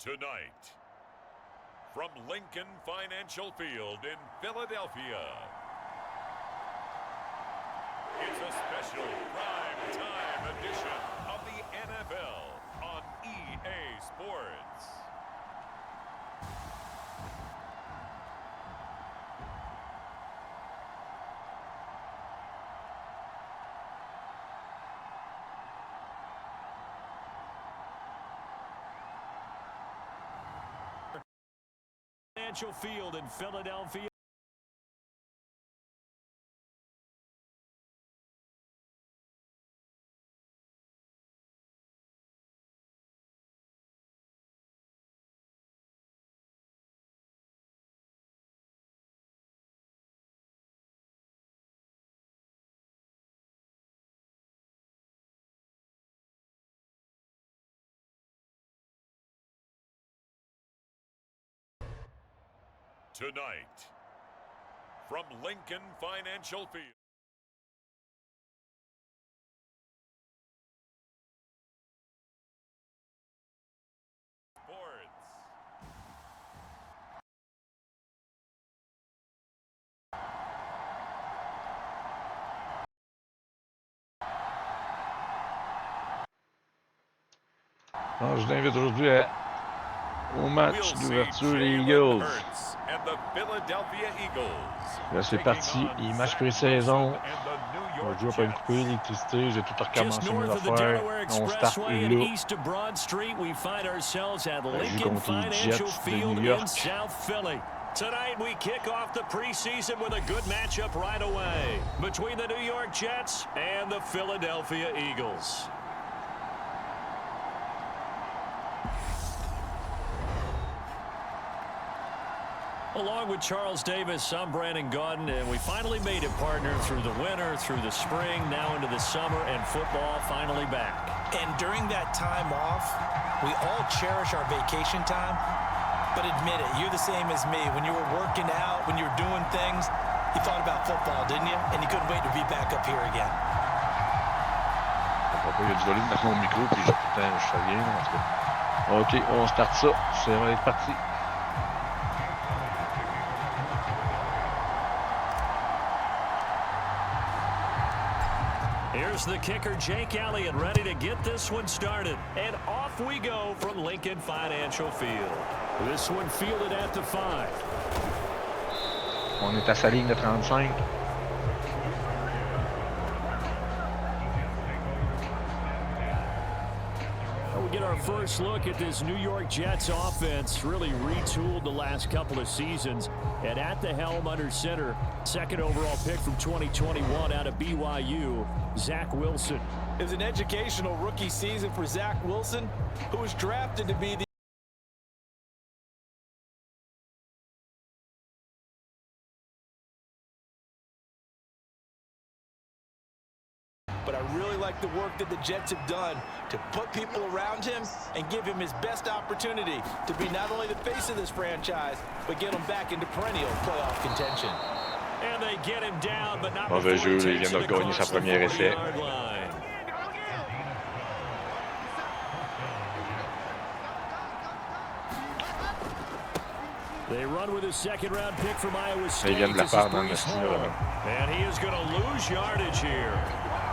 Tonight, from Lincoln Financial Field in Philadelphia, it's a special prime-time edition of the NFL on EA Sports. Financial Field in Philadelphia. Tonight, from Lincoln Financial Field. Sports. Alors, je t'invite aujourd'hui au match d'ouverture des Eagles. Là, c'est parti. Les matchs pré-saison. On va jouer après une coupée d'électricité. J'ai tout recommencé mes affaires. On start là. On joue contre les Jets de New York. Tonight we kick off the preseason with a good matchup right away between the New York Jets and the Philadelphia Eagles. Along with Charles Davis, I'm Brandon Gaudin, and we finally made it, partner, through the winter, through the spring, now into the summer, and football finally back. And during that time off, we all cherish our vacation time, but admit it, you're the same as me. When you were working out, when you were doing things, you thought about football, didn't you? And you couldn't wait to be back up here again. Il y a du volume dans mon micro, puis putain, je fais rien, en tout cas. OK, on start ça. C'est va être parti. Here's the kicker, Jake Elliott, ready to get this one started. And off we go from Lincoln Financial Field. This one fielded at the 5. On est à sa ligne de 35. We get our first look at this New York Jets offense, really retooled the last couple of seasons. And at the helm under center, second overall pick from 2021 out of BYU, Zach Wilson. It was an educational rookie season for Zach Wilson, who was drafted to be the But I really like the work that the Jets have done to put people around him and give him his best opportunity to be not only the face of this franchise, but get him back into perennial playoff contention. And they get him down, but not Mauvais jeu, il vient de gagner sa première essai. They run with a second-round pick from Iowa State. Il vient de la part dans le style. And he is going to lose yardage here.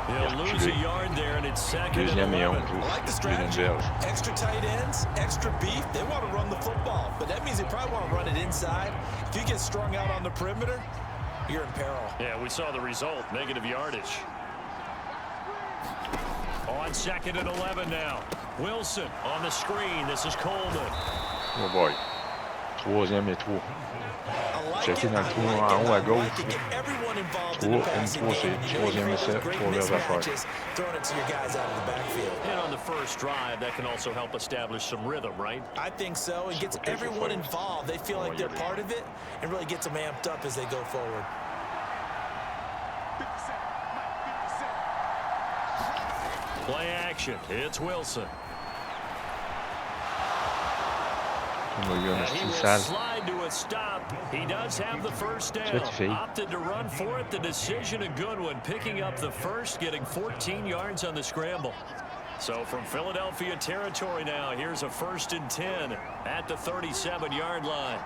He'll lose a yard there, and it's second and 11. I like the strategy. Extra tight ends, extra beef. They want to run the football, but that means they probably want to run it inside. If you get strung out on the perimeter, you're in peril. Yeah, we saw the result, negative yardage. On second and 11 now. Wilson on the screen. This is Coleman. Oh boy. Troisième et 3. Checker dans le trou en haut à gauche. 3, M3, c'est troisième essai pour leurs affaires. And on the first drive, that can also help establish some rhythm, right? I think so. It gets everyone involved. They feel like they're part of it and really gets them amped up as they go forward. Play action. It's Wilson. He will slide to a stop. He does have the first down. Opted to run for it. The decision a good one. Picking up the first, getting 14 yards on the scramble. So from Philadelphia territory now, here's a 1st and 10 at the 37-yard line.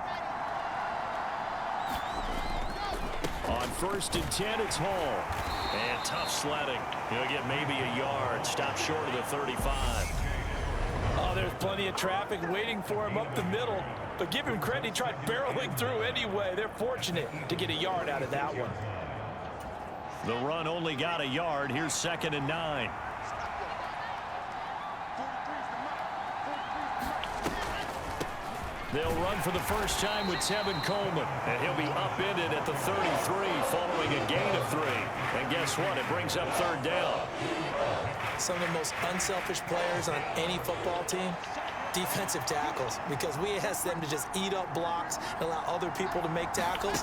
On 1st and 10, it's Hall. And tough sledding. He'll get maybe a yard. Stop short of the 35. Oh, there's plenty of traffic waiting for him up the middle. But give him credit, he tried barreling through anyway. They're fortunate to get a yard out of that one. The run only got a yard. Here's 2nd and 9. They'll run for the first time with Tevin Coleman. And he'll be upended at the 33 following a gain of 3. And guess what? It brings up 3rd down. Some of the most unselfish players on any football team, defensive tackles, because we ask them to just eat up blocks and allow other people to make tackles.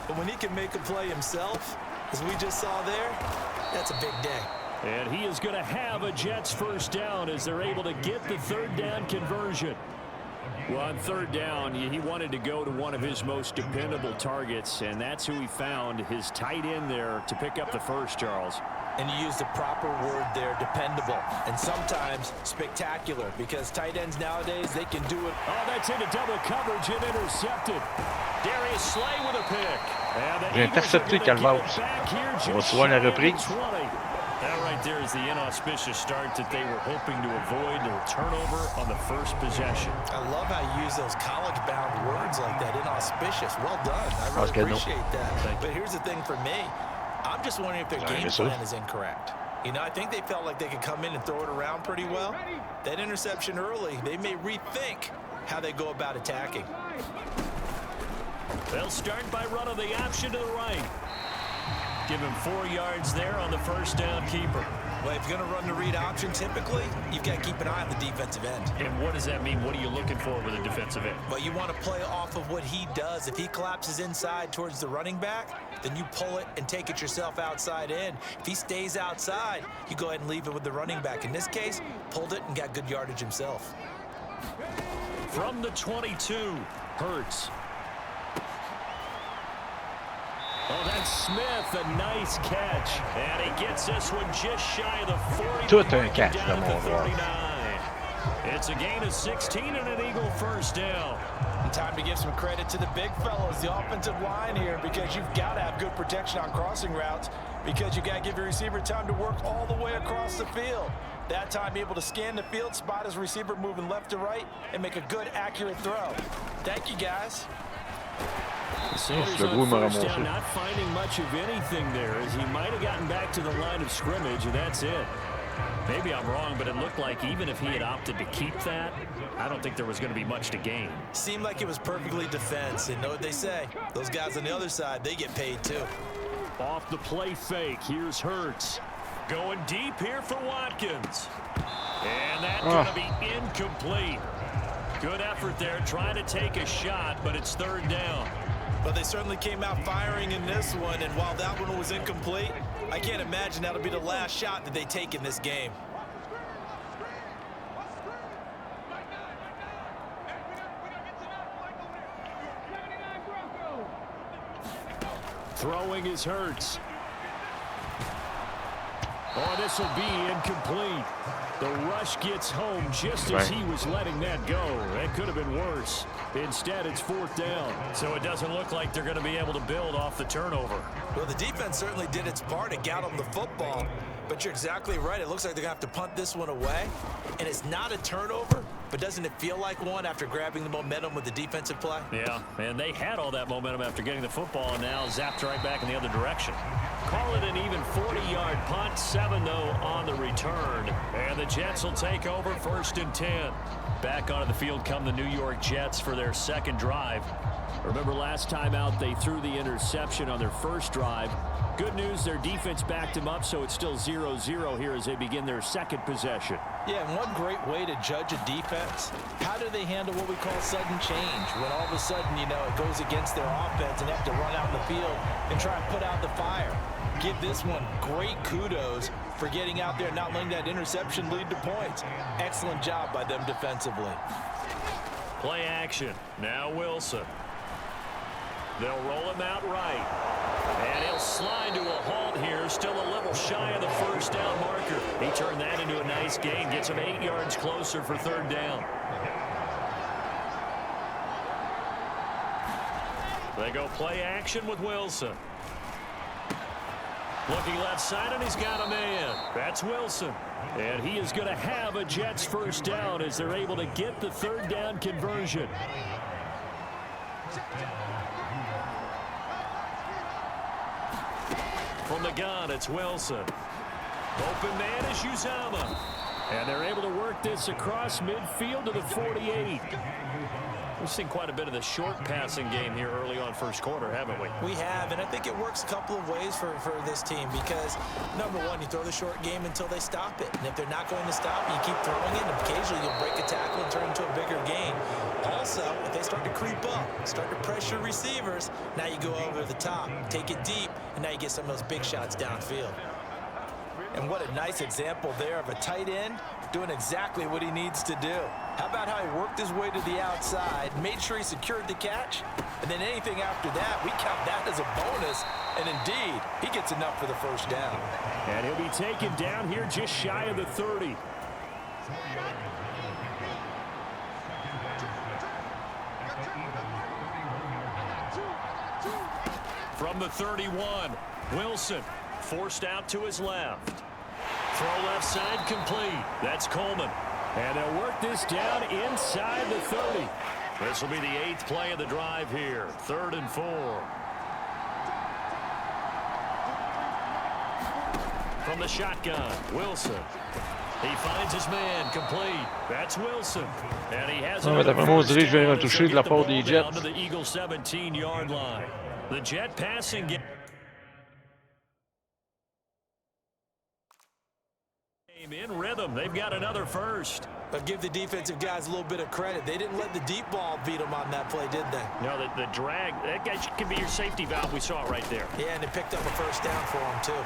But when he can make a play himself, as we just saw there, that's a big day. And he is going to have a Jets 1st down as they're able to get the 3rd down conversion. Well, on 3rd down, he wanted to go to one of his most dependable targets, and that's who he found, his tight end there, to pick up the first, Charles. And you used the proper word there, dependable, and sometimes spectacular, because tight ends nowadays, they can do it. Oh, that's into double coverage and intercepted. Darius Slay with a pick. J'ai intercepté Calvados. On va se voir la reprise. That right there is the inauspicious start that they were hoping to avoid, a turnover on the first possession. I love how you use those college-bound words like that, inauspicious. Well done. I really appreciate that. But here's the thing for me. I'm just wondering if their game plan is incorrect. You know, I think they felt like they could come in and throw it around pretty well. That interception early, they may rethink how they go about attacking. They'll start by running the option to the right. Give him 4 yards there on the 1st down keeper. Well, if you're going to run the read option, typically, you've got to keep an eye on the defensive end. And what does that mean? What are you looking for with a defensive end? Well, you want to play off of what he does. If he collapses inside towards the running back, then you pull it and take it yourself outside in. If he stays outside, you go ahead and leave it with the running back. In this case, pulled it and got good yardage himself. From the 22, Hurts. Oh, that's Smith, a nice catch. And he gets this one just shy of the 40. Tout un catch de mon joueur. It's a gain of 16 and an Eagle 1st down. And time to give some credit to the big fellows, the offensive line here, because you've got to have good protection on crossing routes, because you got to give your receiver time to work all the way across the field. That time, be able to scan the field, spot his receiver moving left to right, and make a good, accurate throw. Thank you, guys. Sanders on 1st down, not finding much of anything there, as he might have gotten back to the line of scrimmage, and that's it. Maybe I'm wrong, but it looked like even if he had opted to keep that, I don't think there was going to be much to gain. Seemed like it was perfectly defense, and know what they say. Those guys on the other side, they get paid too. Off the play fake, here's Hurts. Going deep here for Watkins. And that's going to be incomplete. Good effort there, trying to take a shot, but it's 3rd down. But they certainly came out firing in this one, and while that one was incomplete, I can't imagine that'll be the last shot that they take in this game. Throwing is Hurts. Oh, this will be incomplete. The rush gets home just as he was letting that go. That could have been worse. Instead, it's 4th down. So it doesn't look like they're going to be able to build off the turnover. Well, the defense certainly did its part to got them the football. But you're exactly right. It looks like they're going to have to punt this one away. And it's not a turnover, but doesn't it feel like one after grabbing the momentum with the defensive play? Yeah, and they had all that momentum after getting the football, and now zapped right back in the other direction. Call it an even 40-yard punt, 7 though on the return. And the Jets will take over 1st and 10. Back onto the field come the New York Jets for their 2nd drive. Remember last time out they threw the interception on their 1st drive. Good news, their defense backed them up, so it's still 0-0 here as they begin their 2nd possession. Yeah, and one great way to judge a defense, how do they handle what we call sudden change? When all of a sudden, you know, it goes against their offense and they have to run out in the field and try and put out the fire. Give this one great kudos for getting out there and not letting that interception lead to points. Excellent job by them defensively. Play action. Now Wilson. They'll roll him out right. And he'll slide to a halt here. Still a little shy of the 1st down marker. He turned that into a nice nice gain. Gets him 8 yards closer for third down. They go play action with Wilson. Looking left side, and he's got a man. That's Wilson. And he is going to have a Jets first down as they're able to get the third down conversion. From the gun, it's Wilson. Open man is Uzama. And they're able to work this across midfield to the 48. We've seen quite a bit of the short passing game here early on first quarter, haven't we? We have, and I think it works a couple of ways for this team because, number one, you throw the short game until they stop it. And if they're not going to stop, you keep throwing it, and occasionally you'll break a tackle and turn it into a bigger gain. Also, if they start to creep up, start to pressure receivers, now you go over the top, take it deep, and now you get some of those big shots downfield. And what a nice example there of a tight end doing exactly what he needs to do. How about how he worked his way to the outside, made sure he secured the catch, and then anything after that, we count that as a bonus. And indeed, he gets enough for the first down. And he'll be taken down here just shy of the 30. From the 31, Wilson forced out to his left. Throw left side complete. That's Coleman. And they'll work this down inside the 30. This will be the 8th play of the drive here. 3rd and 4. From the shotgun, Wilson. He finds his man complete. That's Wilson. And he has Ouais, d'après moi, on dirait que je vais me toucher de la part des Jets. to the Eagles 17-yard line. The Jet passing game in rhythm. They've got another first. But give the defensive guys a little bit of credit. They didn't let the deep ball beat them on that play, did they? No, the drag, that guy can be your safety valve. We saw it right there. Yeah, and they picked up a first down for him, too.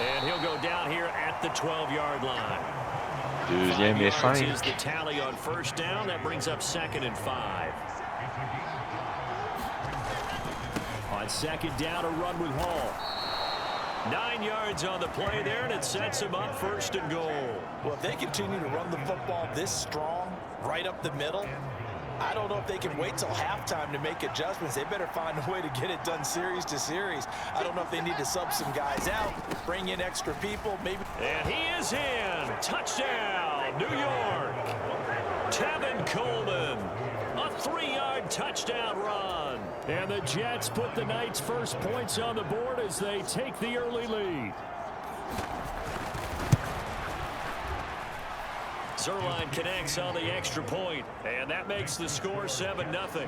And he'll go down here at the 12-yard line. Deuxième et 5. Is the tally on first down. That brings up 2nd and 5. On 2nd down, a run with Hall. 9 yards on the play there, and it sets him up 1st and goal. Well, if they continue to run the football this strong, right up the middle, I don't know if they can wait till halftime to make adjustments. They better find a way to get it done series to series. I don't know if they need to sub some guys out, bring in extra people, maybe. And he is in. Touchdown, New York. Tevin Coleman. A 3-yard touchdown run. And the Jets put the Knights' first points on the board as they take the early lead. Zerline connects on the extra point, and that makes the score 7-0.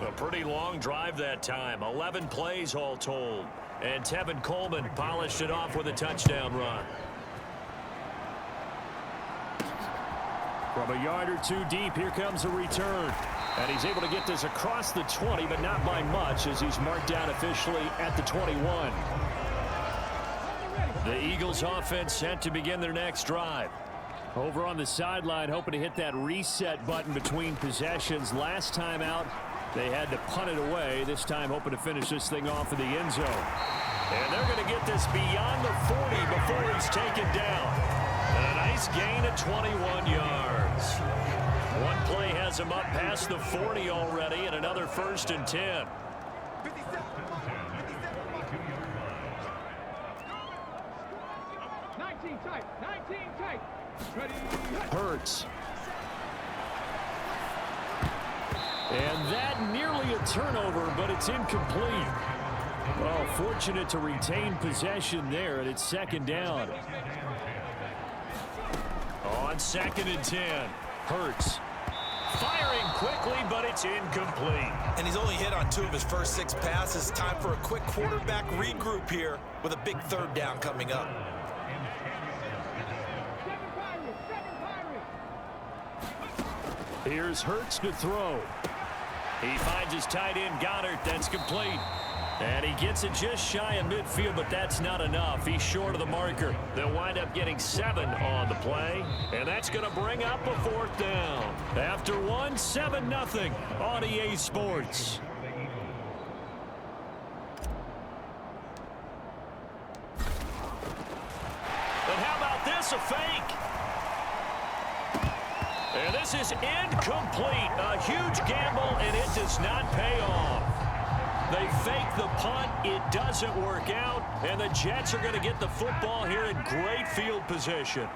A pretty long drive that time, 11 plays all told. And Tevin Coleman polished it off with a touchdown run. From a yard or two deep, here comes a return. And he's able to get this across the 20, but not by much as he's marked down officially at the 21. The Eagles offense set to begin their next drive. Over on the sideline, hoping to hit that reset button between possessions. Last time out, they had to punt it away. This time hoping to finish this thing off in the end zone. And they're going to get this beyond the 40 before he's taken down. And a nice gain of 21 yards. One play has him up past the 40 already, and another 1st and 10. Hurts. And that nearly a turnover, but it's incomplete. Well, fortunate to retain possession there, and it's 2nd down. On 2nd and 10, Hurts. Firing quickly, but it's incomplete. And he's only hit on 2 of his first 6 passes. Time for a quick quarterback regroup here with a big 3rd down coming up. Here's Hurts to throw. He finds his tight end, Goddard. That's complete. And he gets it just shy of midfield, but that's not enough. He's short of the marker. They'll wind up getting 7 on the play, and that's going to bring up a 4th down. After 1, 7-0 on EA Sports. And how about this a fake? And this is incomplete. A huge gamble, and it does not pay off. They fake the punt. It doesn't work out, and the Jets are going to get the football here in great field position.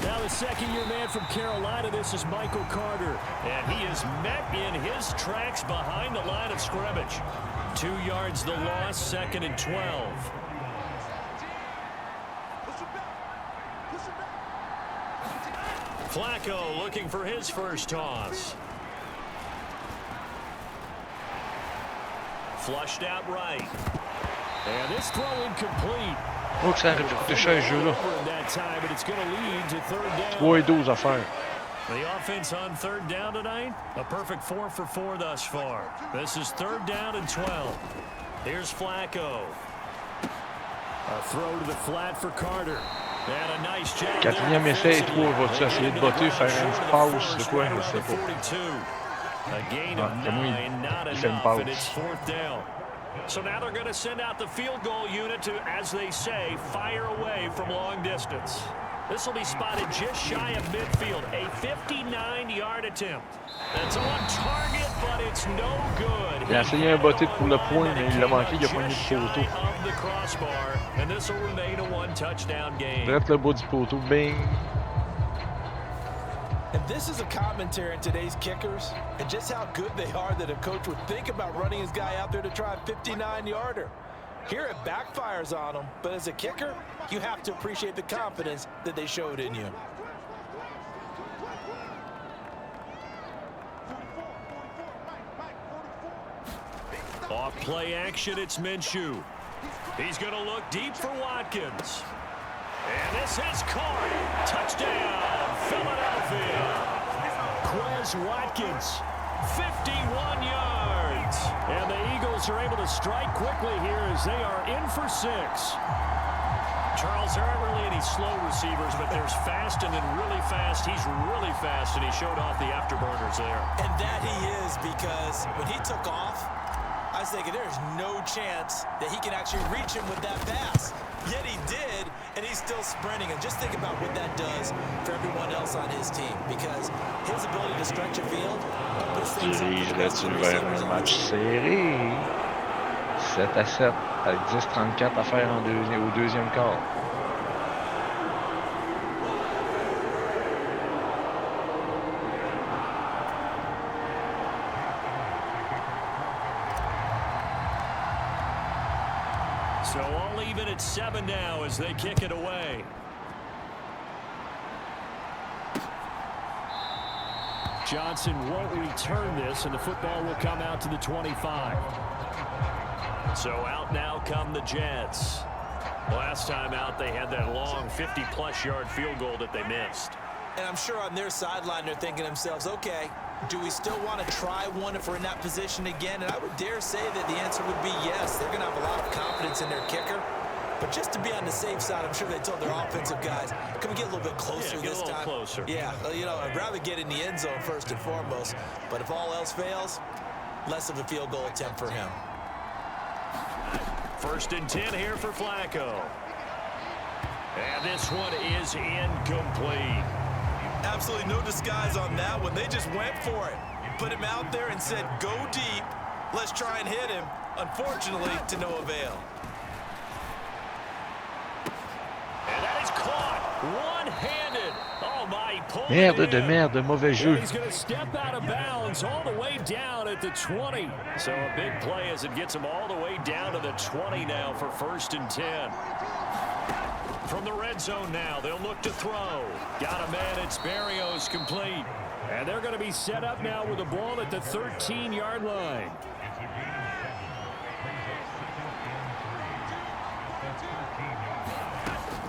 Now the second-year man from Carolina, this is Michael Carter. And he is met in his tracks behind the line of scrimmage. 2 yards the loss, 2nd and 12. Flacco looking for his first toss. Flushed out right. And this throw incomplete. Oh, que ça aurait pu coûter cher ce jeu-là. 3 et 12 à faire. The offense on 3rd down tonight, a perfect 4 for 4 thus far. This is 3rd down and 12. Here's Flacco. A throw to the flat for Carter. And a nice job. 4e essai et 3. Vas-tu essayer de botter, faire une passe, c'est quoi? Je sais pas. A gain of 9, not enough, and it's 4th down. So now they're going to send out the field goal unit to, as they say, fire away from long distance. This will be spotted just shy of midfield. A 59-yard attempt. That's on target, but it's no good. Il a essayé un botté pour le point, mais il l'a manqué, il a pogné le poteau. Direct le bout du poteau, bing. And this is a commentary on today's kickers and just how good they are that a coach would think about running his guy out there to try a 59-yarder. Here it backfires on him, but as a kicker, you have to appreciate the confidence that they showed in you. Off play action, it's Minshew. He's going to look deep for Watkins. And this is caught. Touchdown, Philadelphia. Quez Watkins, 51 yards. And the Eagles are able to strike quickly here as they are in for 6. Charles, there aren't really any slow receivers, but there's fast and then really fast. He's really fast, and he showed off the afterburners there. And that he is, because when he took off, I was thinking there's no chance that he can actually reach him with that pass. Yet he did, and he's still sprinting. And just think about what that does for everyone else on his team, because his ability to stretch a field opens things up. Dirige vers un match serré. 7-7 avec 10-34 à faire au deuxième quart. So all even at 7 now as they kick it away. Johnson won't return this, and the football will come out to the 25. So out now come the Jets. Last time out, they had that long 50-plus yard field goal that they missed. And I'm sure on their sideline, they're thinking to themselves, okay, do we still want to try one if we're in that position again? And I would dare say that the answer would be yes. They're going to have a lot of confidence in their kicker. But just to be on the safe side, I'm sure they told their offensive guys, can we get a little bit closer this time? Closer. Yeah, you know, I'd rather get in the end zone first and foremost. But if all else fails, less of a field goal attempt for him. 1st and 10 here for Flacco. And this one is incomplete. Absolutely no disguise on that one. They just went for it. Put him out there and said, go deep. Let's try and hit him. Unfortunately, to no avail. And that is caught. One-handed. Oh, my. Merde de merde, mauvais jeu. He's going to step out of bounds all the way down at the 20. So a big play as it gets him all the way down to the 20 now for 1st and 10. From the red zone now, they'll look to throw. Got a man, it's Berrios, complete. And they're going to be set up now with the ball at the 13-yard line.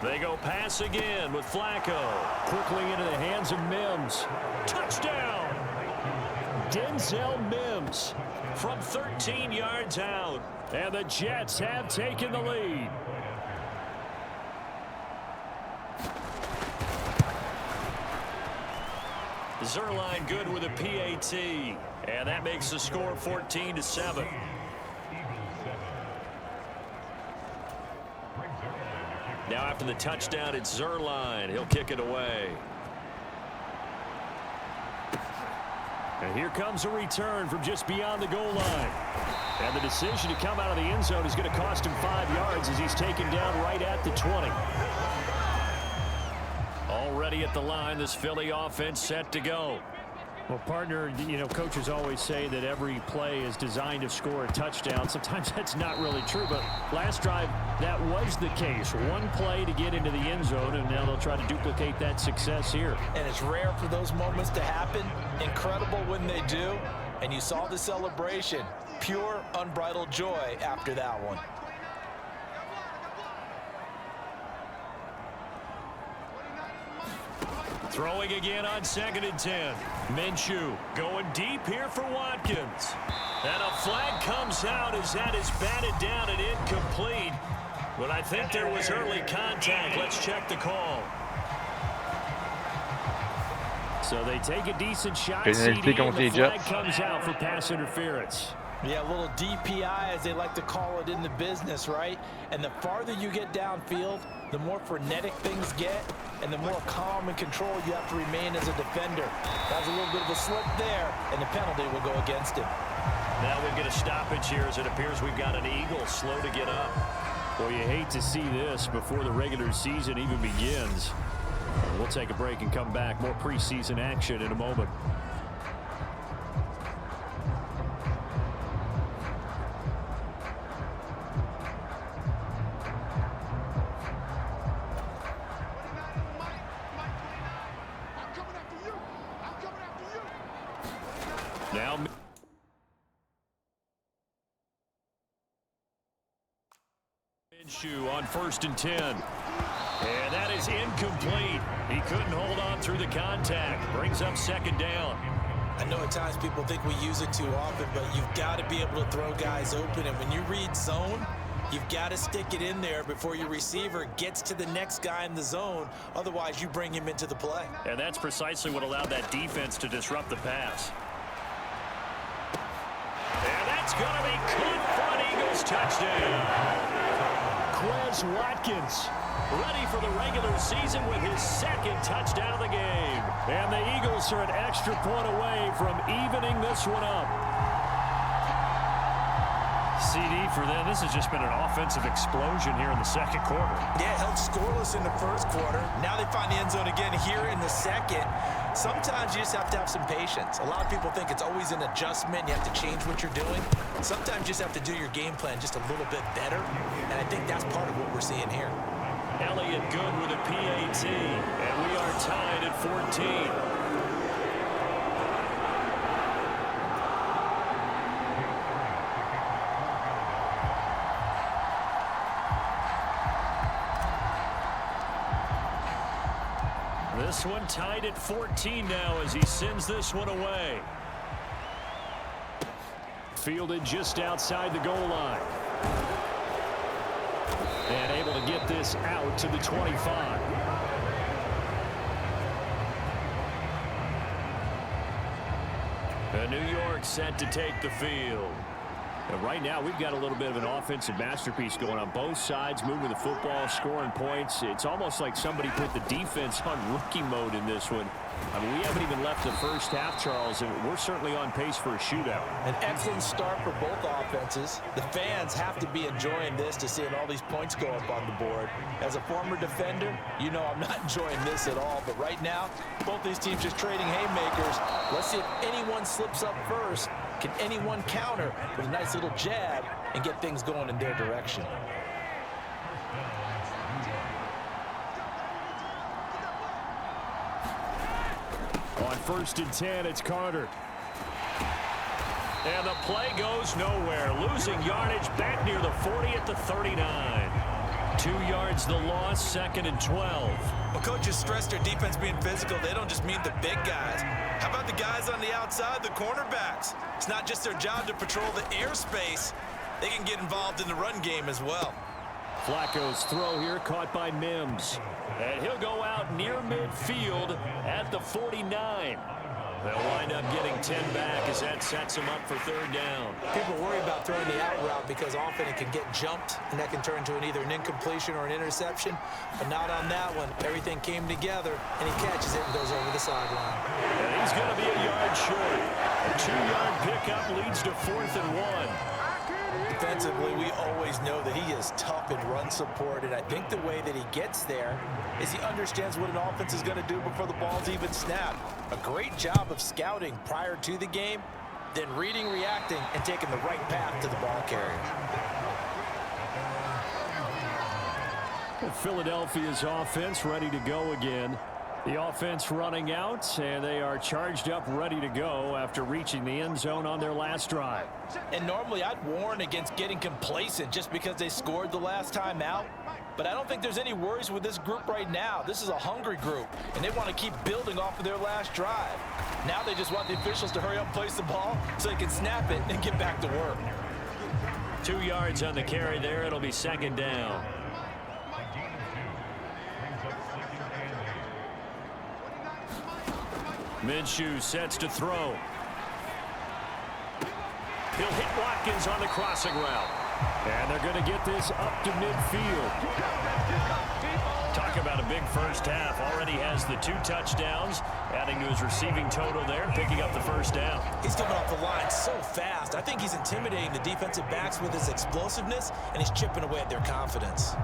They go pass again with Flacco. Quickly into the hands of Mims. Touchdown! Denzel Mims from 13 yards out. And the Jets have taken the lead. Zerline good with a PAT. And that makes the score 14-7. Now after the touchdown, it's Zerline. He'll kick it away. And here comes a return from just beyond the goal line. And the decision to come out of the end zone is going to cost him 5 yards as he's taken down right at the 20. Already at the line, this Philly offense set to go. Well, partner, you know, coaches always say that every play is designed to score a touchdown. Sometimes that's not really true, but last drive, that was the case. One play to get into the end zone, and now they'll try to duplicate that success here. And it's rare for those moments to happen. Incredible when they do. And you saw the celebration. Pure, unbridled joy after that one. Throwing again on 2nd and 10. Minshew going deep here for Watkins. And a flag comes out as that is batted down and incomplete. But I think there was early contact. Let's check the call. So they take a decent shot, CD, and the flag comes out for pass interference. Yeah, a little DPI, as they like to call it in the business, right? And the farther you get downfield, the more frenetic things get, and the more calm and control you have to remain as a defender. That was a little bit of a slip there, and the penalty will go against him. Now we'll get a stoppage here as it appears we've got an Eagle slow to get up. Well, you hate to see this before the regular season even begins. We'll take a break and come back. More preseason action in a moment. Now Minshew on 1st and 10. And that is incomplete. He couldn't hold on through the contact. Brings up 2nd down. I know at times people think we use it too often, but you've got to be able to throw guys open. And when you read zone, you've got to stick it in there before your receiver gets to the next guy in the zone. Otherwise, you bring him into the play. And that's precisely what allowed that defense to disrupt the pass. And that's going to be caught for an Eagles touchdown. Quez Watkins ready for the regular season with his 2nd touchdown of the game. And the Eagles are an extra point away from evening this one up. CD for them. This has just been an offensive explosion here in the 2nd quarter. Yeah, held scoreless in the 1st quarter. Now they find the end zone again here in the 2nd. Sometimes you just have to have some patience. A lot of people think it's always an adjustment. You have to change what you're doing. Sometimes you just have to do your game plan just a little bit better. And I think that's part of what we're seeing here. Elliott good with a PAT. And we are tied at 14. This one tied at 14 now as he sends this one away. Fielded just outside the goal line. And able to get this out to the 25. And New York set to take the field. And right now, we've got a little bit of an offensive masterpiece going on both sides, moving the football, scoring points. It's almost like somebody put the defense on rookie mode in this one. I mean, we haven't even left the first half, Charles, and we're certainly on pace for a shootout. An excellent start for both offenses. The fans have to be enjoying this to seeing all these points go up on the board. As a former defender, you know I'm not enjoying this at all, but right now, both these teams just trading haymakers. Let's see if anyone slips up first. Can anyone counter with a nice little jab and get things going in their direction? On 1st and 10, it's Carter. And the play goes nowhere. Losing yardage back near the 40 at the 39. 2 yards the loss, 2nd and 12. Well, coaches stress their defense being physical. They don't just mean the big guys. How about the guys on the outside, the cornerbacks? It's not just their job to patrol the airspace. They can get involved in the run game as well. Flacco's throw here caught by Mims. And he'll go out near midfield at the 49. They'll wind up getting 10 back as that sets them up for third down. People worry about throwing the out route because often it can get jumped, and that can turn into either an incompletion or an interception. But not on that one. Everything came together, and he catches it and goes over the sideline. And he's going to be a yard short. A 2-yard pickup leads to 4th and 1. Defensively, we always know that he is tough in run support, and I think the way that he gets there is he understands what an offense is going to do before the ball's even snapped. A great job of scouting prior to the game, then reading, reacting, and taking the right path to the ball carrier. Philadelphia's offense ready to go again. The offense running out, and they are charged up, ready to go after reaching the end zone on their last drive. And normally I'd warn against getting complacent just because they scored the last time out. But I don't think there's any worries with this group right now. This is a hungry group, and they want to keep building off of their last drive. Now they just want the officials to hurry up and place the ball so they can snap it and get back to work. 2 yards on the carry there. It'll be second down. Minshew sets to throw. He'll hit Watkins on the crossing route. And they're going to get this up to midfield. Talk about a big first half. Already has the 2 touchdowns, adding to his receiving total there, picking up the first down. He's coming off the line so fast. I think he's intimidating the defensive backs with his explosiveness, and he's chipping away at their confidence.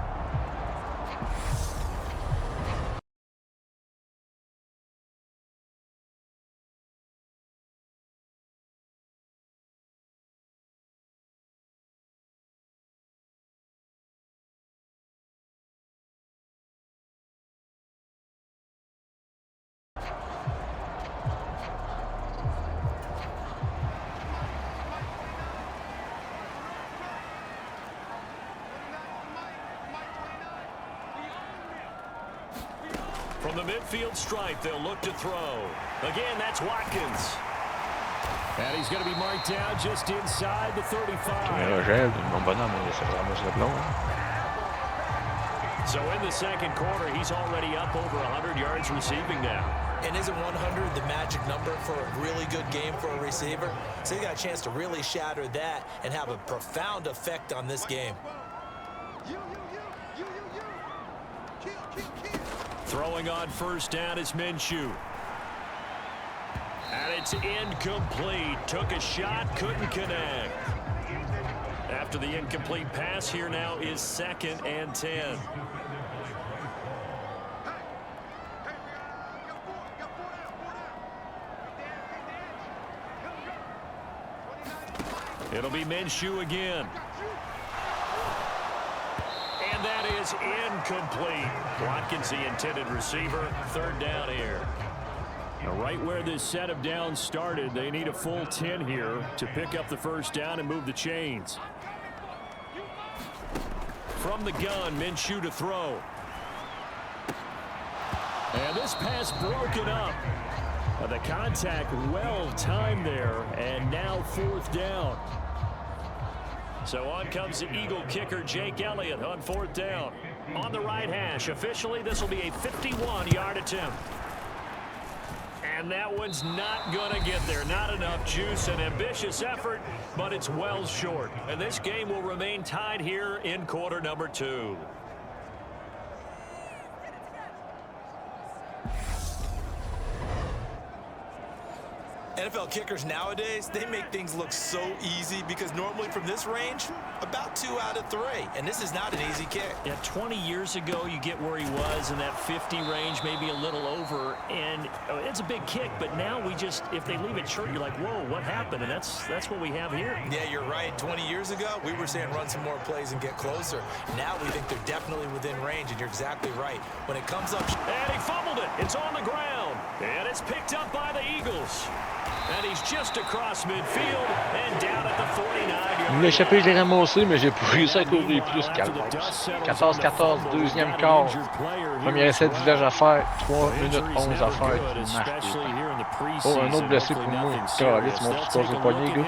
From the midfield stripe, they'll look to throw. Again, that's Watkins. And he's going to be marked down just inside the 35. So in the second quarter, he's already up over 100 yards receiving now. And isn't 100 the magic number for a really good game for a receiver? So he got a chance to really shatter that and have a profound effect on this game. Throwing on first down is Minshew. And it's incomplete. Took a shot, couldn't connect. After the incomplete pass, here now is 2nd and 10. It'll be Minshew again. And that is incomplete. Watkins, the intended receiver. 3rd down here. Now, right where this set of downs started, they need a full 10 here to pick up the first down and move the chains. From the gun, Minshew to throw. And this pass broken up. The contact well timed there, and now 4th down. So on comes the Eagle kicker, Jake Elliott, on 4th down. On the right hash, officially this will be a 51-yard attempt. And that one's not going to get there. Not enough juice, an ambitious effort, but it's well short. And this game will remain tied here in quarter number 2. NFL kickers nowadays, they make things look so easy because normally from this range, about 2 out of 3. And this is not an easy kick. Yeah, 20 years ago, you get where he was in that 50 range, maybe a little over. And it's a big kick, but now we just, if they leave it short, you're like, whoa, what happened? And that's what we have here. Yeah, you're right. 20 years ago, we were saying run some more plays and get closer. Now we think they're definitely within range, and you're exactly right. When it comes up... And he fumbled it. It's on the ground. And it's picked up by the Eagles. And he's just across midfield and down at the 49-yard line. L'échappée, je l'ai ramassé, mais j'ai pas réussi à courir plus qu'elle passe. 14-14, 2e quart. Premier essai diverge à faire. 3 minutes 11 à faire. Oh, un autre blessé pour moi. Calice, mon petit corps au poignet, gars.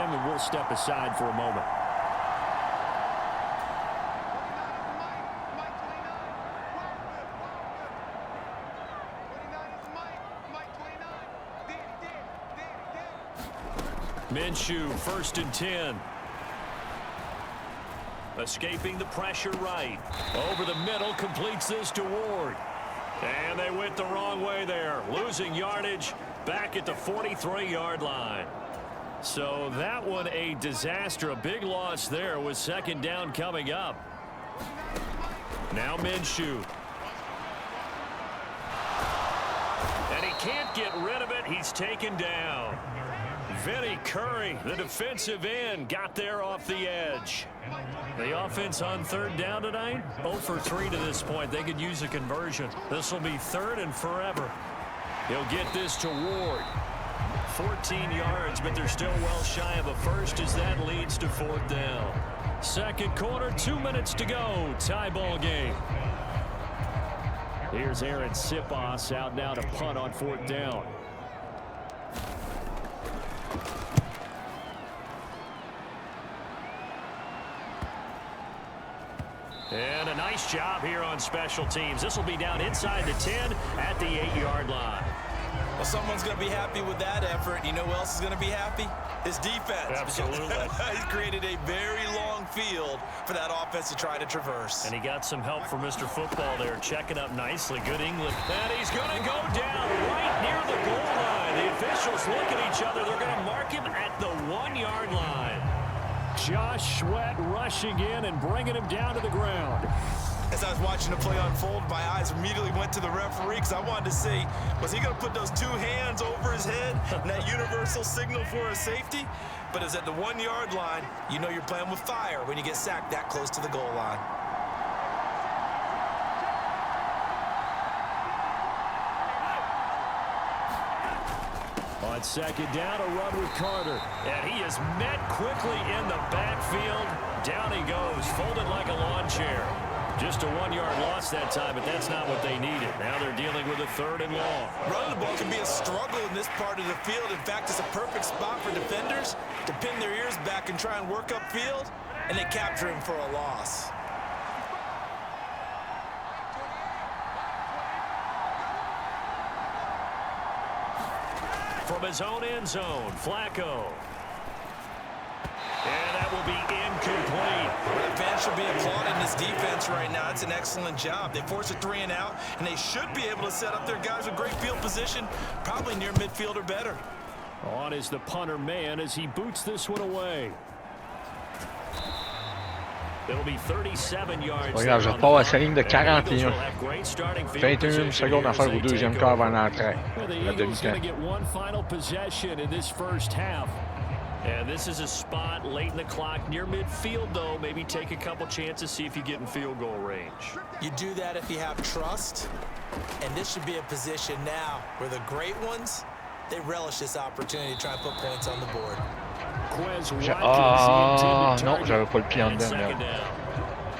Minshew, 1st and 10. Escaping the pressure right. Over the middle, completes this to Ward. And they went the wrong way there. Losing yardage back at the 43-yard line. So that one a disaster. A big loss there with 2nd down coming up. Now Minshew. And he can't get rid of it. He's taken down. Vinny Curry, the defensive end, got there off the edge. The offense on 3rd down tonight, 0 for 3 to this point. They could use a conversion. This will be 3rd and forever. He'll get this to Ward. 14 yards, but they're still well shy of a first as that leads to 4th down. 2nd quarter, 2 minutes to go. Tie ball game. Here's Aaron Sipos out now to punt on 4th down. And a nice job here on special teams. This will be down inside the 10 at the 8-yard line. Well, someone's going to be happy with that effort. You know who else is going to be happy? His defense. Absolutely. He's created a very long field for that offense to try to traverse. And he got some help from Mr. Football there, checking up nicely. Good English. And he's going to go down right near the goal line. The officials look at each other. They're going to mark him at the 1-yard line. Josh Sweat rushing in and bringing him down to the ground. As I was watching the play unfold, my eyes immediately went to the referee because I wanted to see, was he going to put those 2 hands over his head and that universal signal for a safety? But it's at the 1-yard line. You know you're playing with fire when you get sacked that close to the goal line. On 2nd down, a run with Carter. And he is met quickly in the backfield. Down he goes, folded like a lawn chair. Just a 1-yard loss that time, but that's not what they needed. Now they're dealing with a 3rd and long. Running the ball can be a struggle in this part of the field. In fact, it's a perfect spot for defenders to pin their ears back and try and work upfield, and they capture him for a loss. From his own end zone, Flacco. And that will be incomplete. Well, the fans should be applauding this defense right now. It's an excellent job. They force a 3 and out, and they should be able to set up their guys with great field position, probably near midfield or better. On is the punter man as he boots this one away. It'll be 37 yards. Regarde, je repars à sa ligne de 41. 21 secondes à faire au 2e quart avant l'entrée. La demi-temps. Get one final possession in this first half. And this is a spot late in the clock near midfield, though. Maybe take a couple chances, see if you get in field goal range. You do that if you have trust. And this should be a position now where the great ones, they relish this opportunity to try and put points on the board. Non, j'avais pas le pied en dedans.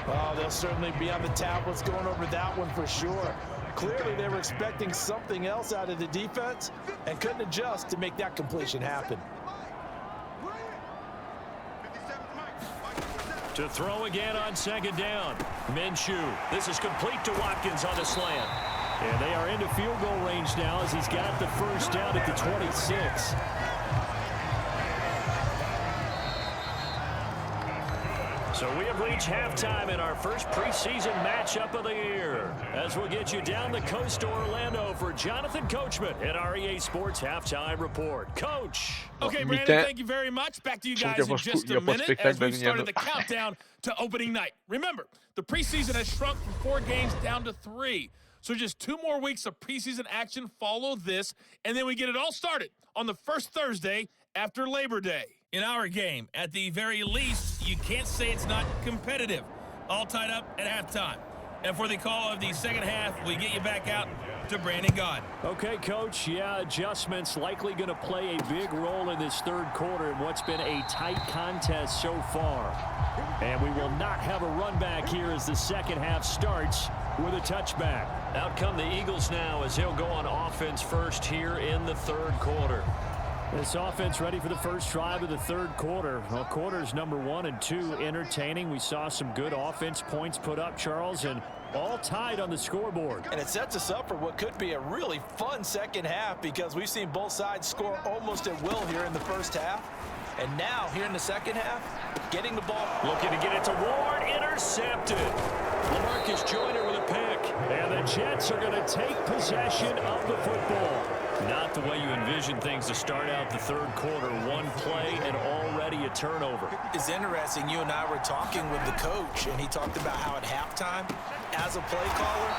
Oh, they'll certainly be on the tablets going over that one for sure. Clearly, they were expecting something else out of the defense and couldn't adjust to make that completion happen. To throw again on 2nd down. Minshew. This is complete to Watkins on the slant. And they are into field goal range now as he's got the 1st down at the 26. So we have reached halftime in our first preseason matchup of the year. As we'll get you down the coast to Orlando for Jonathan Coachman at our EA Sports Halftime Report. Coach. Okay, Brandon, thank you very much. Back to you guys in just a minute as we started the countdown to opening night. Remember, the preseason has shrunk from 4 games down to 3. So just 2 more weeks of preseason action follow this, and then we get it all started on the first Thursday after Labor Day. In our game, at the very least, you can't say it's not competitive. All tied up at halftime. And for the call of the second half, we get you back out to Brandon Gaud. Okay, Coach. Yeah, adjustments likely going to play a big role in this 3rd quarter in what's been a tight contest so far. And we will not have a run back here as the second half starts with a touchback. Out come the Eagles now as they'll go on offense first here in the 3rd quarter. This offense ready for the first drive of the 3rd quarter. Well, quarters number 1 and 2 entertaining. We saw some good offense points put up, Charles, and all tied on the scoreboard. And it sets us up for what could be a really fun second half because we've seen both sides score almost at will here in the first half. And now, here in the second half, getting the ball. Looking to get it to Ward. Intercepted. LaMarcus Joyner with a pick. And the Jets are going to take possession of the football. Not the way you envision things to start out the third quarter. One play and already a turnover. It's interesting. You and I were talking with the coach, and he talked about how at halftime, as a play caller,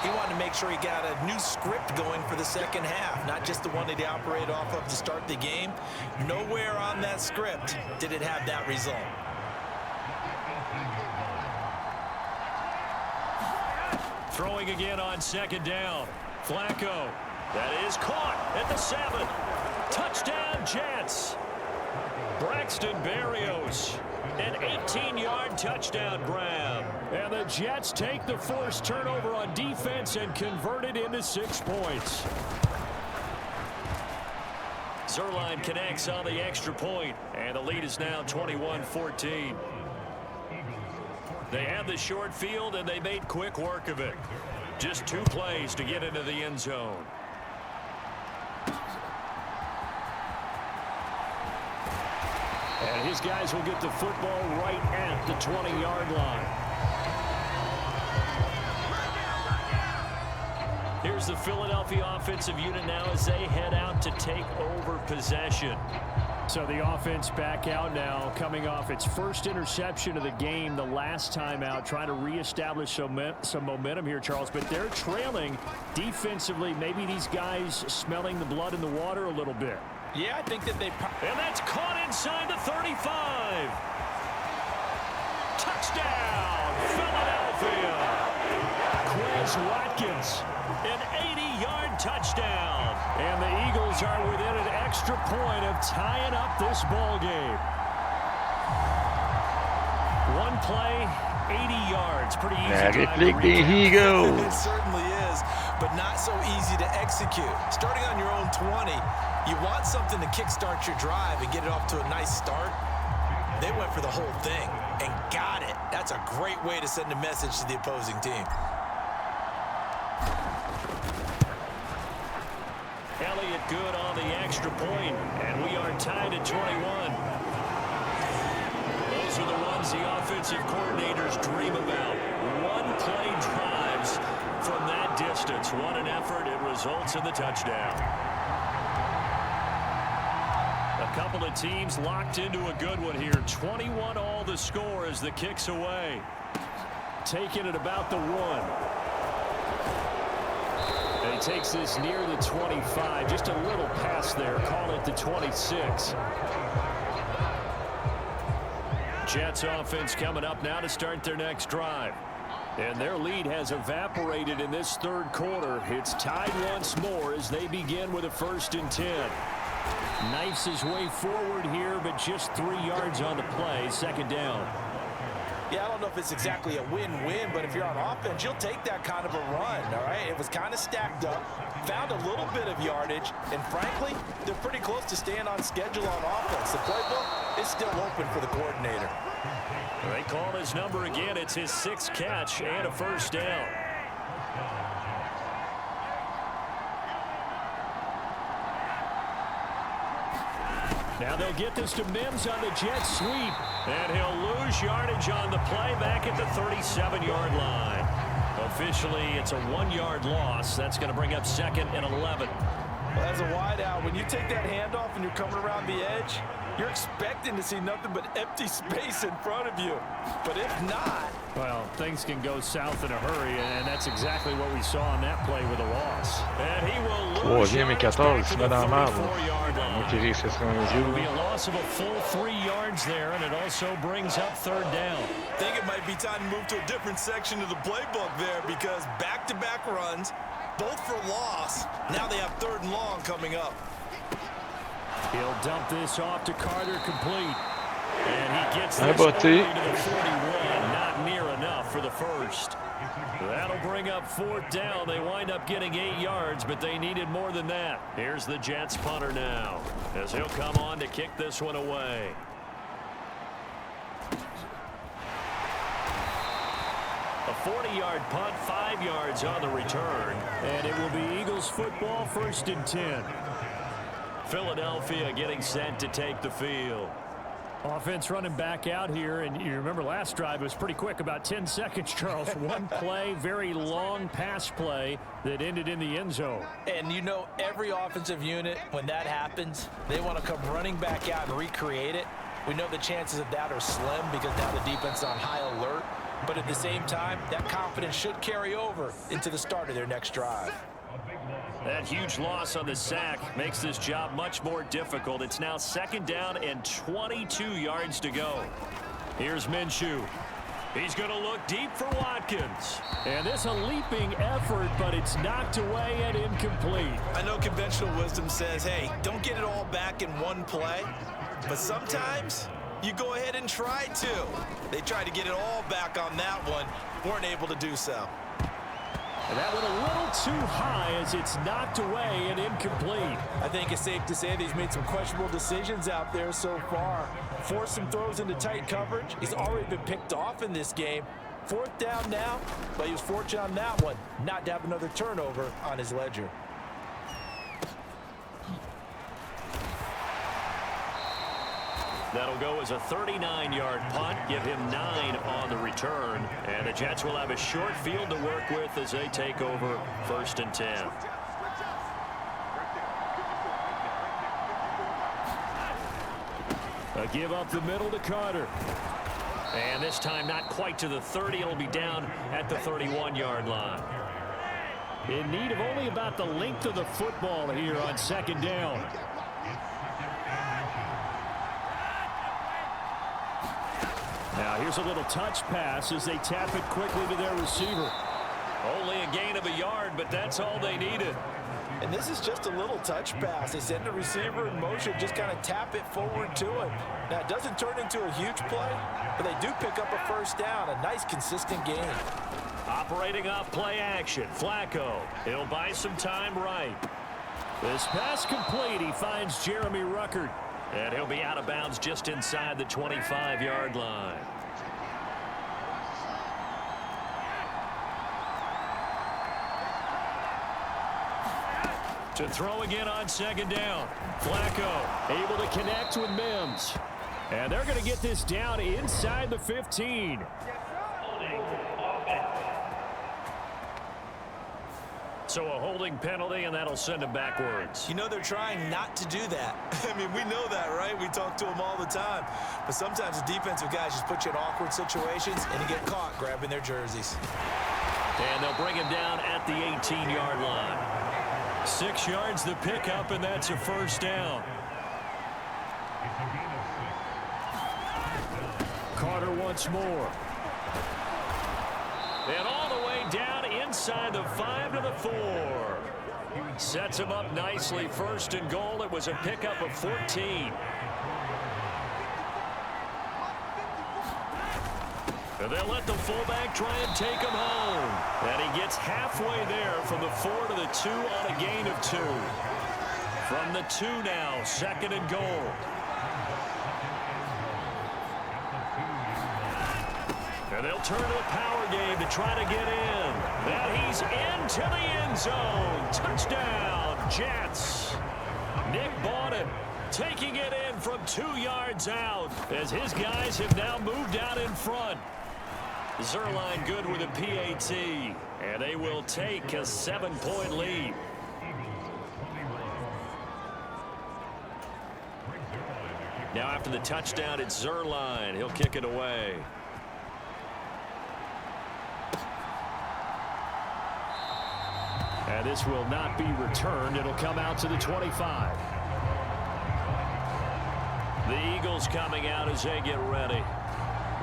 he wanted to make sure he got a new script going for the second half, not just the one that he operated off of to start the game. Nowhere on that script did it have that result. Throwing again on second down. Flacco. That is caught at the 7. Touchdown, Jets. Braxton Berrios. An 18-yard touchdown grab. And the Jets take the forced turnover on defense and convert it into 6 points. Zerline connects on the extra point, and the lead is now 21-14. They had the short field, and they made quick work of it. Just 2 plays to get into the end zone. And his guys will get the football right at the 20-yard line. Here's the Philadelphia offensive unit now as they head out to take over possession. So the offense back out now, coming off its first interception of the game the last time out, trying to reestablish some momentum here, Charles. But they're trailing defensively. Maybe these guys smelling the blood in the water a little bit. Yeah, I think that they... And that's caught inside the 35. Touchdown, Philadelphia. Quez Watkins, an 80-yard touchdown. And the Eagles are within an extra point of tying up this ball game. One play, 80 yards. Pretty easy. It certainly is, but not so easy to execute. Starting on your own 20, you want something to kickstart your drive and get it off to a nice start. They went for the whole thing and got it. That's a great way to send a message to the opposing team. Elliott good on the extra point, and we are tied at 21. Those are the ones the offensive coordinators dream about. One-play drives from that distance. What an effort. It results in the touchdown. A couple of teams locked into a good one here. 21 all the score as the kick's away. Taking it about the 1. And he takes this near the 25. Just a little pass there. Call it the 26. Jets offense coming up now to start their next drive. And their lead has evaporated in this third quarter. It's tied once more as they begin with a 1st and 10. Knifes his way forward here, but just 3 yards on the play. Second down. Yeah, I don't know if it's exactly a win-win, but if you're on offense, you'll take that kind of a run, all right? It was kind of stacked up, found a little bit of yardage, and frankly, they're pretty close to staying on schedule on offense. The playbook is still open for the coordinator. They call his number again. It's his 6th catch and a 1st down. Now they'll get this to Mims on the jet sweep. And he'll lose yardage on the play back at the 37-yard line. Officially, it's a 1-yard loss. That's going to bring up 2nd and 11. Well, as a wideout, when you take that handoff and you're coming around the edge, you're expecting to see nothing but empty space in front of you. But if not... Well, things can go south in a hurry, and that's exactly what we saw on that play with a loss. And he will lose Troisième et 14, il se met dans la merde. Moi qui risque de se rendre aux It'll yeux. be a loss of a full 3 yards there, and it also brings up 3rd down. I think it might be time to move to a different section of the playbook there because back-to-back runs, both for loss. Now they have 3rd and long coming up. He'll dump this off to Carter complete. And he gets this to the 41. Not near enough for the 1st. That'll bring up 4th down. They wind up getting 8 yards, but they needed more than that. Here's the Jets punter now as he'll come on to kick this one away. A 40-yard punt, 5 yards on the return. And it will be Eagles football, 1st and 10. Philadelphia getting set to take the field. Offense running back out here, and you remember last drive was pretty quick, about 10 seconds, Charles. One play, very long pass play that ended in the end zone. And you know every offensive unit, when that happens, they want to come running back out and recreate it. We know the chances of that are slim because now the defense is on high alert. But at the same time, that confidence should carry over into the start of their next drive. That huge loss on the sack makes this job much more difficult. It's now 2nd down and 22 yards to go. Here's Minshew. He's going to look deep for Watkins. And this a leaping effort, but it's knocked away and incomplete. I know conventional wisdom says, hey, don't get it all back in one play. But sometimes you go ahead and try to. They tried to get it all back on that one. Weren't able to do so. And that went a little too high as it's knocked away and incomplete. I think it's safe to say that he's made some questionable decisions out there so far. Forced some throws into tight coverage. He's already been picked off in this game. 4th down now, but he was fortunate on that one not to have another turnover on his ledger. That'll go as a 39-yard punt, give him 9 on the return. And the Jets will have a short field to work with as they take over 1st and 10. A give up the middle to Carter. And this time not quite to the 30. It'll be down at the 31-yard line. In need of only about the length of the football here on 2nd down. Now here's a little touch pass as they tap it quickly to their receiver. Only a gain of a yard, but that's all they needed. And this is just a little touch pass. They send the receiver in motion, just kind of tap it forward to him. Now, it doesn't turn into a huge play, but they do pick up a 1st down, a nice, consistent gain. Operating off play action, Flacco. He'll buy some time right. This pass complete. He finds Jeremy Ruckert. And he'll be out of bounds just inside the 25-yard line. To throw again on 2nd down. Flacco able to connect with Mims. And they're going to get this down inside the 15. So a holding penalty, and that'll send him backwards. You know they're trying not to do that. I mean, we know that, right? We talk to them all the time. But sometimes the defensive guys just put you in awkward situations, and you get caught grabbing their jerseys. And they'll bring him down at the 18-yard line. 6 yards the pickup, and that's a 1st down. Carter once more. And all the way down inside the 5 to the 4. Sets him up nicely. 1st and goal. It was a pickup of 14. And they'll let the fullback try and take him home. And he gets halfway there from the 4 to the 2 on a gain of 2. From the 2 now, 2nd and goal. And they'll turn to the power game to try to get in. And he's into the end zone. Touchdown, Jets. Nick Bawden taking it in from 2 yards out as his guys have now moved out in front. Zerline good with a PAT, and they will take a 7-point lead. Now after the touchdown, it's Zerline. He'll kick it away. And this will not be returned. It'll come out to the 25. The Eagles coming out as they get ready.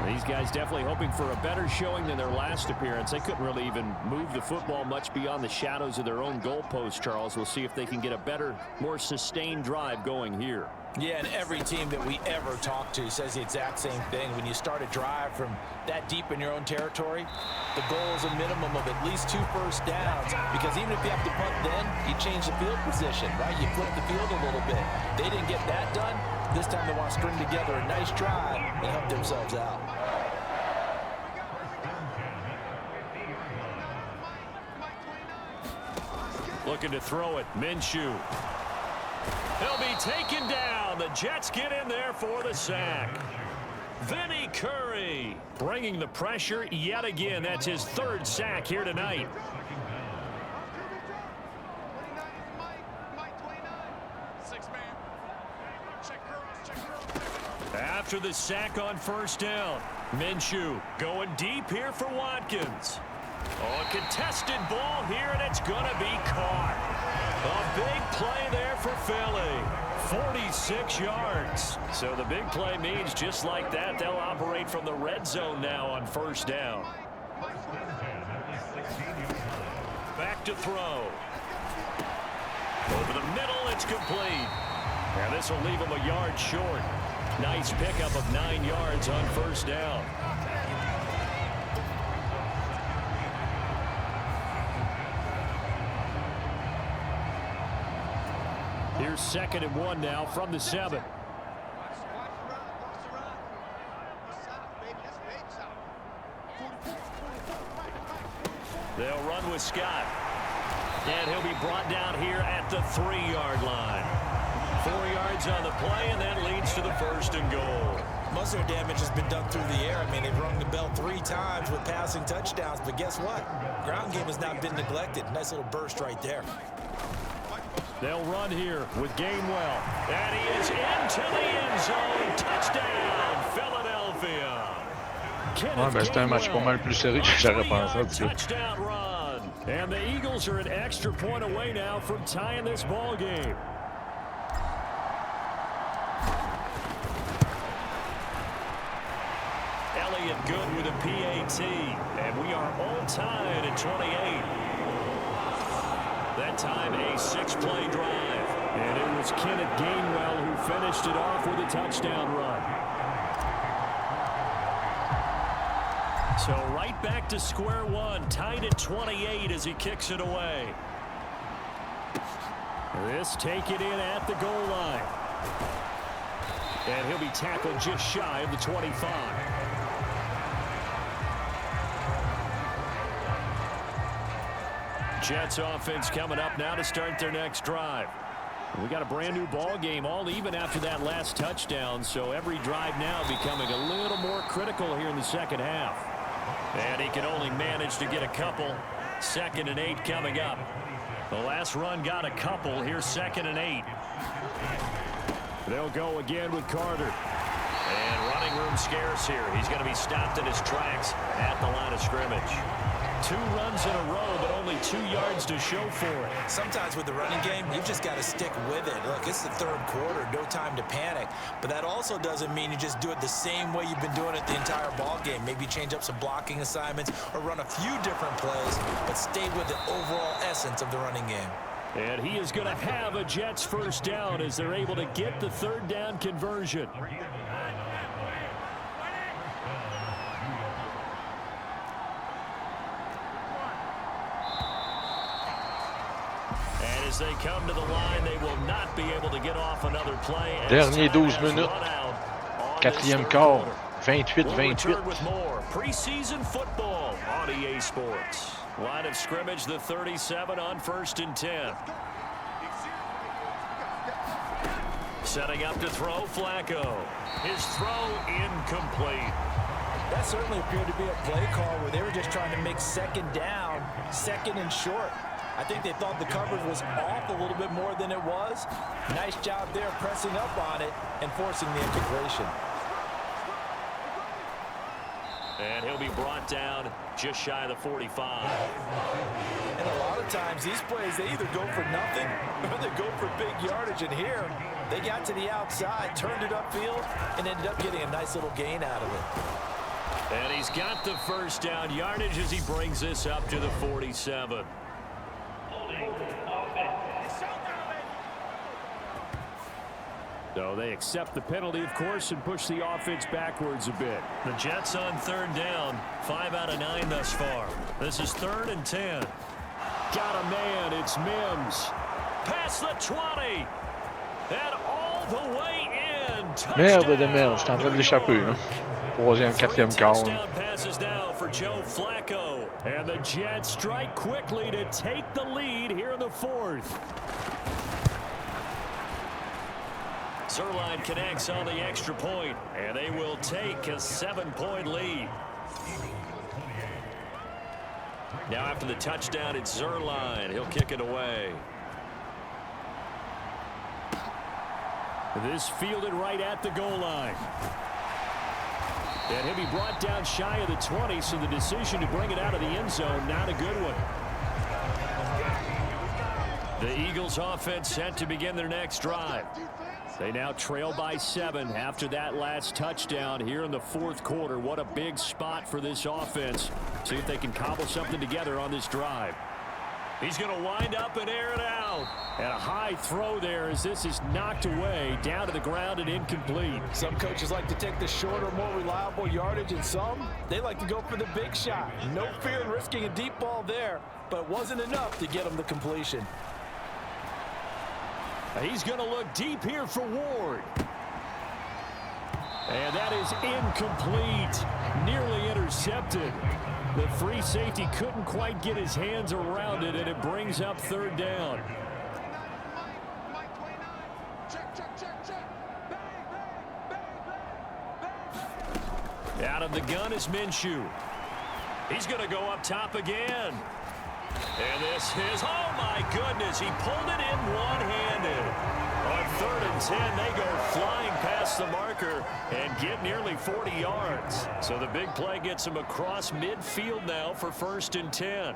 These guys definitely hoping for a better showing than their last appearance. They couldn't really even move the football much beyond the shadows of their own goalpost, Charles. We'll see if they can get a better, more sustained drive going here. Yeah, and every team that we ever talk to says the exact same thing. When you start a drive from that deep in your own territory, the goal is a minimum of at least 2 first downs, because even if you have to punt then, you change the field position, right? You flip the field a little bit. They didn't get that done. This time they want to string together a nice drive and help themselves out. Looking to throw it. Minshew. He'll be be taken down. The Jets get in there for the sack. Vinny Curry bringing the pressure yet again. That's his third sack here tonight. After the sack on first down, Minshew going deep here for Watkins. Oh, a contested ball here, and it's going to be caught. A big play there for Philly. 46 yards. So the big play means just like that, they'll operate from the red zone now on first down. Back to throw. Over the middle, it's complete. And this will leave him a yard short. Nice pickup of 9 yards on first down. Here's 2nd and 1 now from the 7. They'll run with Scott. And he'll be brought down here at the 3-yard line. 4 yards on the play, and that leads to the 1st and goal. Most of their damage has been done through the air. I mean, they've rung the bell 3 times with passing touchdowns, but guess what? Ground game has not been neglected. Nice little burst right there. They'll run here with Gainwell. And he is into the end zone. Touchdown, Philadelphia. Ben, c'était un match pas mal plus serré que j'aurais pensé. Touchdown run. And the Eagles are an extra point away now from tying this ball game. Elliott good with a PAT. And we are all tied at 28. That time a 6-play drive. And it was Kenneth Gainwell who finished it off with a touchdown run. So right back to square one, tied at 28 as he kicks it away. This taken in at the goal line. And he'll be tackled just shy of the 25. Jets offense coming up now to start their next drive. We got a brand new ball game, all even after that last touchdown, so every drive now becoming a little more critical here in the second half. And he can only manage to get a couple. 2nd and 8 coming up. The last run got a couple. Here's 2nd and 8. They'll go again with Carter. And running room scarce here. He's going to be stopped in his tracks at the line of scrimmage. 2 runs in a row, but only 2 yards to show for it. Sometimes with the running game, you've just got to stick with it. Look, it's the 3rd quarter, no time to panic. But that also doesn't mean you just do it the same way you've been doing it the entire ball game. Maybe change up some blocking assignments or run a few different plays, but stay with the overall essence of the running game. And he is going to have a Jets first down as they're able to get the 3rd down conversion. As they come to the line, they will not be able to get off another play. Dernier 12 minutes. 4e quart. 28-28. With more preseason football on EA Sports. Line of scrimmage, the 37 on 1st and 10. Setting up to throw, Flacco. His throw incomplete. That certainly appeared to be a play call where they were just trying to make 2nd down, 2nd and short. I think they thought the coverage was off a little bit more than it was. Nice job there pressing up on it and forcing the integration. And he'll be brought down just shy of the 45. And a lot of times these plays, they either go for nothing or they go for big yardage. And here, they got to the outside, turned it upfield, and ended up getting a nice little gain out of it. And he's got the first down yardage as he brings this up to the 47. So they accept the penalty, of course, and push the offense backwards a bit. The Jets on 3rd down, 5 out of 9 thus far. This is 3rd and 10. Got a man, it's Mims. Past the 20. And all the way in. Merde de merde, j'étais en train de l'échapper. Hein. 3e, 4e quart. Passes now for Joe Flacco. And the Jets strike quickly to take the lead here in the 4th. Zerline connects on the extra point, and they will take a 7-point lead. Now after the touchdown, it's Zerline. He'll kick it away. This fielded right at the goal line. And he'll be brought down shy of the 20, so the decision to bring it out of the end zone, not a good one. The Eagles offense set to begin their next drive. They now trail by 7 after that last touchdown here in the fourth quarter. What a big spot for this offense. See if they can cobble something together on this drive. He's going to wind up and air it out. And a high throw there as this is knocked away, down to the ground and incomplete. Some coaches like to take the shorter, more reliable yardage, and some, they like to go for the big shot. No fear in risking a deep ball there, but it wasn't enough to get him the completion. He's going to look deep here for Ward. And that is incomplete. Nearly intercepted. The free safety couldn't quite get his hands around it, and it brings up third down. Out of the gun is Minshew. He's going to go up top again. And this is, oh my goodness, he pulled it in one-handed. On 3rd and 10, they go flying past the marker and get nearly 40 yards. So the big play gets him across midfield now for 1st and 10.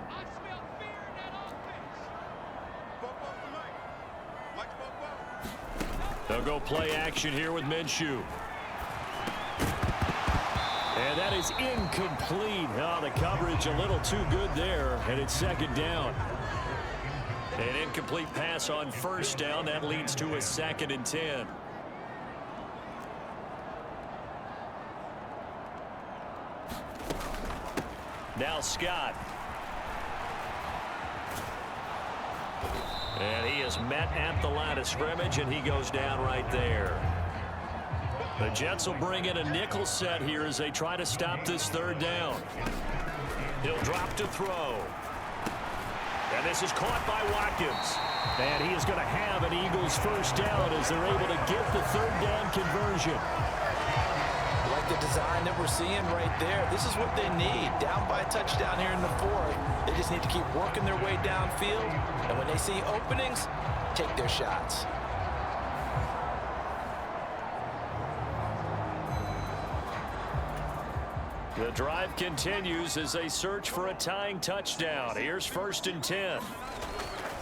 They'll go play action here with Minshew. And that is incomplete. Oh, the coverage a little too good there, and it's 2nd down. An incomplete pass on 1st down. That leads to a 2nd and 10. Now Scott. And he is met at the line of scrimmage, and he goes down right there. The Jets will bring in a nickel set here as they try to stop this 3rd down. He'll drop to throw. And this is caught by Watkins. And he is going to have an Eagles 1st down as they're able to get the 3rd down conversion. Like the design that we're seeing right there. This is what they need. Down by a touchdown here in the 4th. They just need to keep working their way downfield. And when they see openings, take their shots. The drive continues as they search for a tying touchdown. Here's 1st and 10.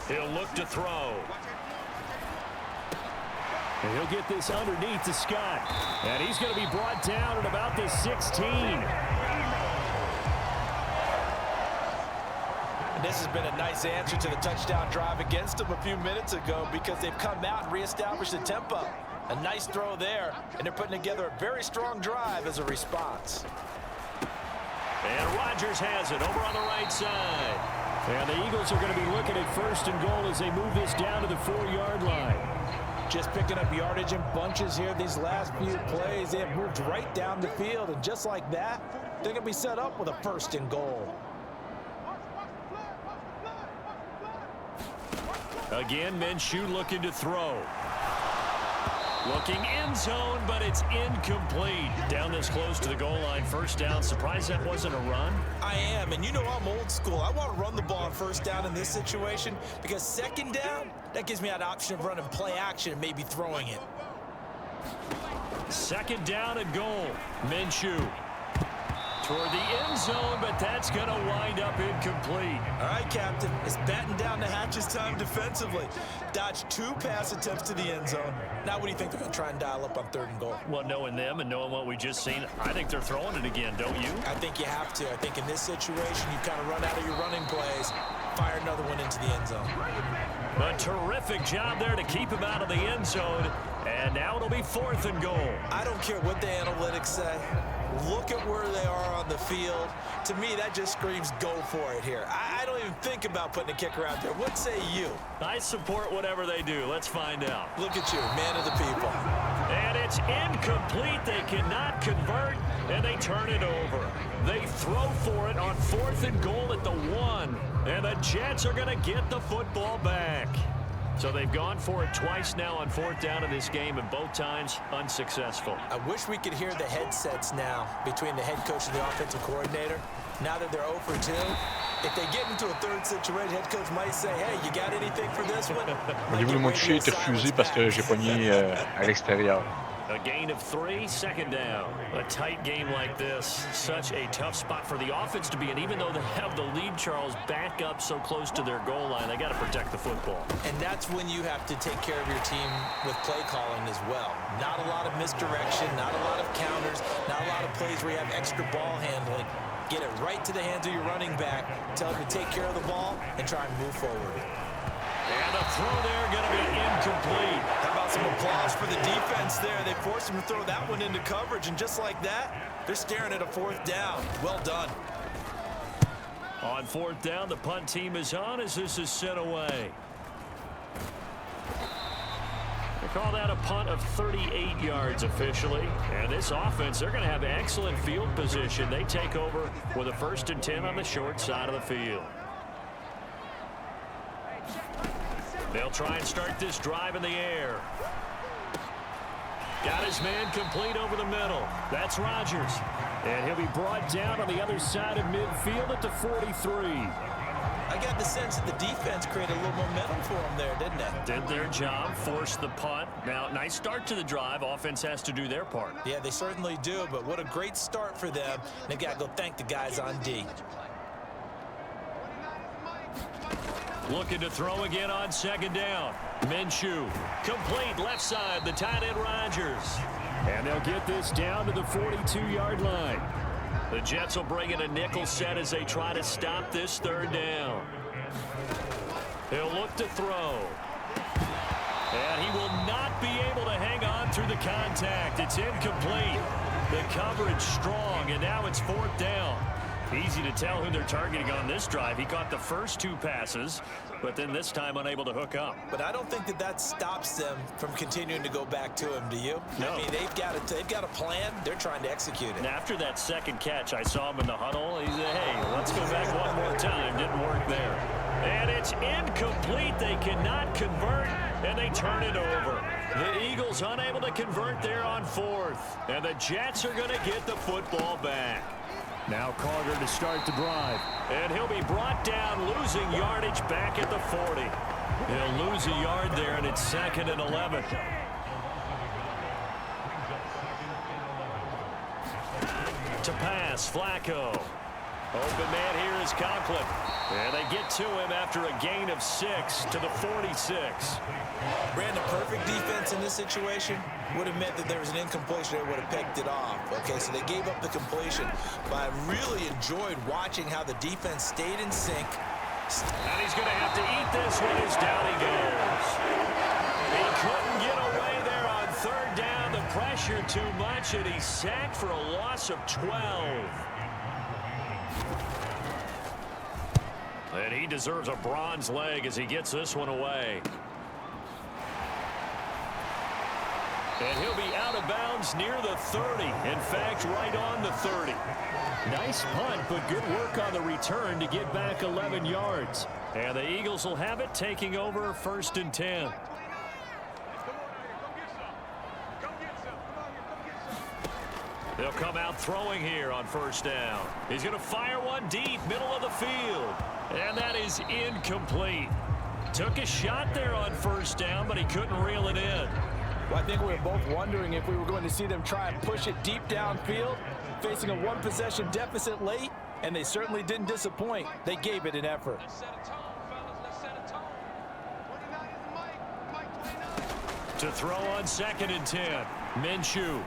He'll look to throw. And he'll get this underneath to Scott. And he's going to be brought down at about the 16. And this has been a nice answer to the touchdown drive against them a few minutes ago because they've come out and reestablished the tempo. A nice throw there, and they're putting together a very strong drive as a response. And Rodgers has it over on the right side. And the Eagles are going to be looking at 1st and goal as they move this down to the 4-yard line. Just picking up yardage in bunches here these last few plays. They have moved right down the field, and just like that, they're going to be set up with a 1st and goal. Again, Minshew looking to throw. Looking end zone, but it's incomplete. Down this close to the goal line, 1st down. Surprised that wasn't a run? I am, and you know I'm old school. I want to run the ball on 1st down in this situation because 2nd down, that gives me an option of running play action and maybe throwing it. 2nd down and goal. Minshew toward the end zone, but that's going to wind up incomplete. All right, Captain. It's batten down the hatches time defensively. Dodged 2 pass attempts to the end zone. Now what do you think they're going to try and dial up on 3rd and goal? Well, knowing them and knowing what we just seen, I think they're throwing it again, don't you? I think you have to. I think in this situation, you kind of run out of your running plays, fire another one into the end zone. A terrific job there to keep him out of the end zone. And now it'll be 4th and goal. I don't care what the analytics say. Look at where they are on the field. To me, that just screams go for it here. I don't even think about putting a kicker out there. What say you? I support whatever they do. Let's find out. Look at you, man of the people. And it's incomplete. They cannot convert, and they turn it over. They throw for it on 4th and goal at the 1, and the Jets are going to get the football back. So they've gone for it twice now on 4th down in this game, and both times unsuccessful. I wish we could hear the headsets now between the head coach and the offensive coordinator. Now that they're 0 for 2, if they get into a third situation, head coach might say, hey, you got anything for this one? Au niveau de mon toucher, il était refusé parce que j'ai pogné à l'extérieur. A gain of 3, 2nd down. A tight game like this, such a tough spot for the offense to be in. Even though they have the lead, Charles, back up so close to their goal line, they got to protect the football. And that's when you have to take care of your team with play calling as well. Not a lot of misdirection, not a lot of counters, not a lot of plays where you have extra ball handling. Get it right to the hands of your running back, tell him to take care of the ball, and try and move forward. And the throw there going to be incomplete. How about some applause for the defense there? They forced him to throw that one into coverage, and just like that, they're staring at a 4th down. Well done. On 4th down, the punt team is on as this is sent away. They call that a punt of 38 yards officially. And this offense, they're going to have excellent field position. They take over with a 1st and 10 on the short side of the field. They'll try and start this drive in the air. Got his man complete over the middle. That's Rodgers. And he'll be brought down on the other side of midfield at the 43. I got the sense that the defense created a little momentum for them there, didn't they? Did their job, forced the punt. Now, nice start to the drive. Offense has to do their part. Yeah, they certainly do, but what a great start for them. They've got to go thank the guys on D. Looking to throw again on 2nd down. Minshew, complete left side, the tight end Rodgers. And they'll get this down to the 42-yard line. The Jets will bring in a nickel set as they try to stop this 3rd down. He'll look to throw. And he will not be able to hang on through the contact. It's incomplete. The coverage strong, and now it's 4th down. Easy to tell who they're targeting on this drive. He caught the first 2 passes, but then this time unable to hook up. But I don't think that stops them from continuing to go back to him, do you? No. I mean, they've got a plan. They're trying to execute it. And after that 2nd catch, I saw him in the huddle. He said, hey, let's go back one more time. Didn't work there. And it's incomplete. They cannot convert, and they turn it over. The Eagles unable to convert there on 4th. And the Jets are going to get the football back. Now Carter to start the drive. And he'll be brought down, losing yardage back at the 40. He'll lose a yard there, and it's 2nd and 11. To pass, Flacco. Open man here is Conklin. And they get to him after a gain of 6 to the 46. Brandon, perfect defense in this situation would have meant that there was an incompletion. They would have picked it off. Okay, so they gave up the completion. But I really enjoyed watching how the defense stayed in sync. And he's going to have to eat this one as down he goes. He couldn't get away there on 3rd down. The pressure too much, and he's sacked for a loss of 12. And he deserves a bronze leg as he gets this one away. And he'll be out of bounds near the 30. In fact, right on the 30. Nice punt, but good work on the return to get back 11 yards. And the Eagles will have it, taking over 1st and 10. They'll come out throwing here on 1st down. He's going to fire one deep, middle of the field. And that is incomplete. Took a shot there on 1st down, but he couldn't reel it in. Well, I think we were both wondering if we were going to see them try and push it deep downfield, facing a 1-possession deficit late, and they certainly didn't disappoint. They gave it an effort. To throw on 2nd and 10. Minshew.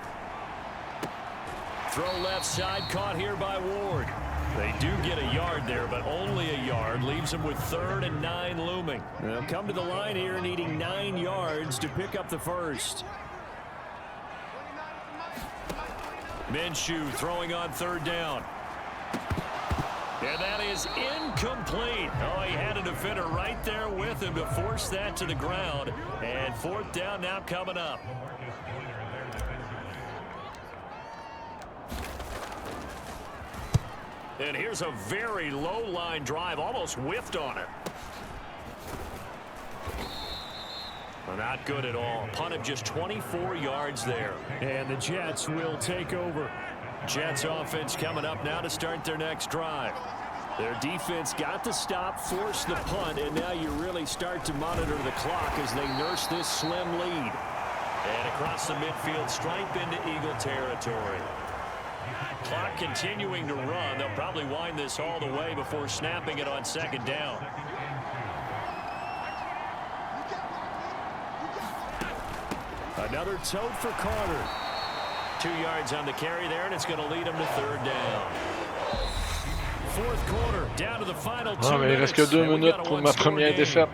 Throw left side, caught here by Ward. They do get a yard there, but only a yard. Leaves them with 3rd and 9 looming. They'll come to the line here needing 9 yards to pick up the 1st. Minshew throwing on 3rd down. And that is incomplete. Oh, he had a defender right there with him to force that to the ground. And 4th down now coming up. And here's a very low line drive, almost whiffed on it. Well, not good at all. Punt of just 24 yards there. And the Jets will take over. Jets offense coming up now to start their next drive. Their defense got the stop, forced the punt, and now you really start to monitor the clock as they nurse this slim lead. And across the midfield, stripe into Eagle territory. Clock continuing to run. They'll probably wind this all the way before snapping it on second down. Another tote for Carter. 2 yards on the carry there, and it's going to lead him to third down. Fourth quarter, down to the final 2 mais il reste que 2 minutes pour ma première défaite.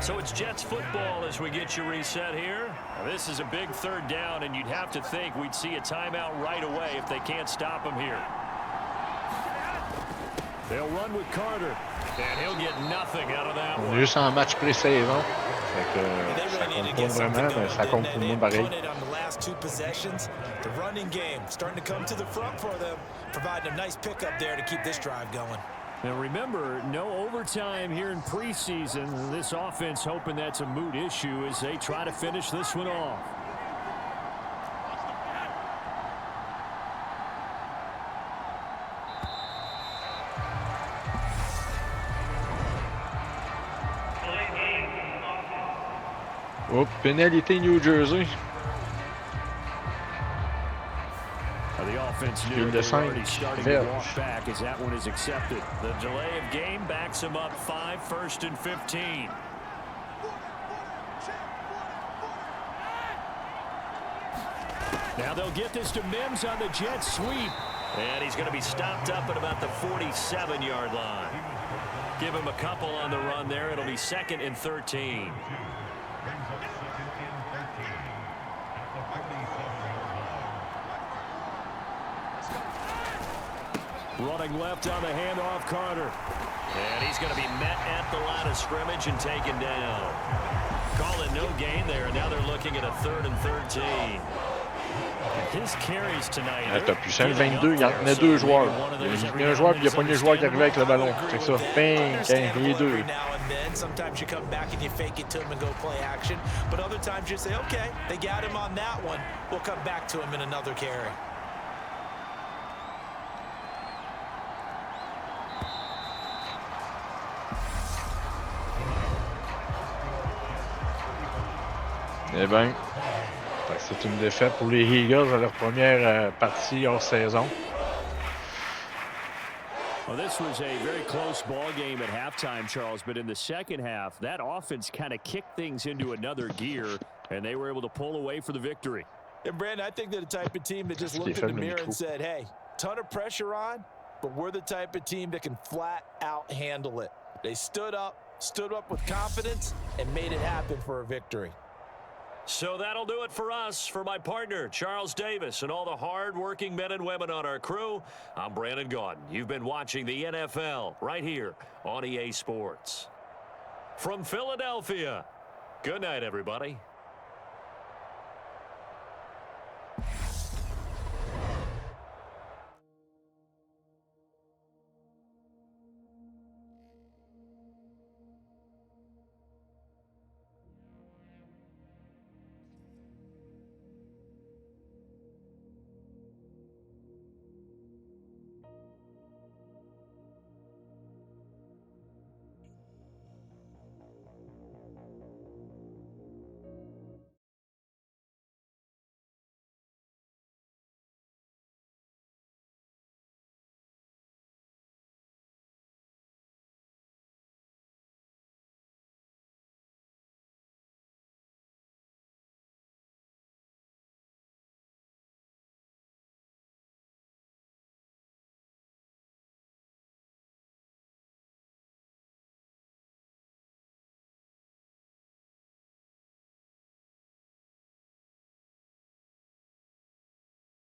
So it's Jets football as we get you reset here. Now, this is a big third down, and you'd have to think we'd see a timeout right away if they can't stop him here. They'll run with Carter, and he'll get nothing out of that one. On est juste en match pré-saison. Ça compte pas vraiment, mais ça compte pour moi pareil. The running game starting to come to the front for them, providing a nice pickup there to keep this drive going. Now remember, no overtime here in preseason. This offense hoping that's a moot issue as they try to finish this one off. Oh, pénalité New Jersey. The offense knew they were already starting to walk back as that one is accepted. The delay of game backs him up 5, 1st and 15. Now they'll get this to Mims on the jet sweep. And he's going to be stopped up at about the 47-yard line. Give him a couple on the run there. It'll be 2nd and 13. Running left on the handoff, Carter. And he's going to be met at the line of scrimmage and taken down. Call it no gain there. Now they're looking at a 3rd and 13. His carries tonight. T'as plus 5-22, il y en a 2 joueurs. Il y a un joueur, puis il n'y a pas un joueur qui arrive avec le ballon. C'est ça. Bang, il y a 2. Sometimes you come back and you fake it to him and go play action. But other times you say, okay, they got him on that one. We'll come back to him in another carry. Eh bien, c'est une défaite pour les Eagles à leur première partie hors saison. Well, this was a very close ball game at halftime, Charles, but in the second half, that offense kind of kicked things into another gear, and they were able to pull away for the victory. And, Brandon, I think they're the type of team that just looked in the mirror and said, hey, ton of pressure on, but we're the type of team that can flat out handle it. They stood up with confidence, and made it happen for a victory. So that'll do it for us. For my partner, Charles Davis, and all the hard-working men and women on our crew, I'm Brandon Gaudin. You've been watching the NFL right here on EA Sports. From Philadelphia, good night, everybody.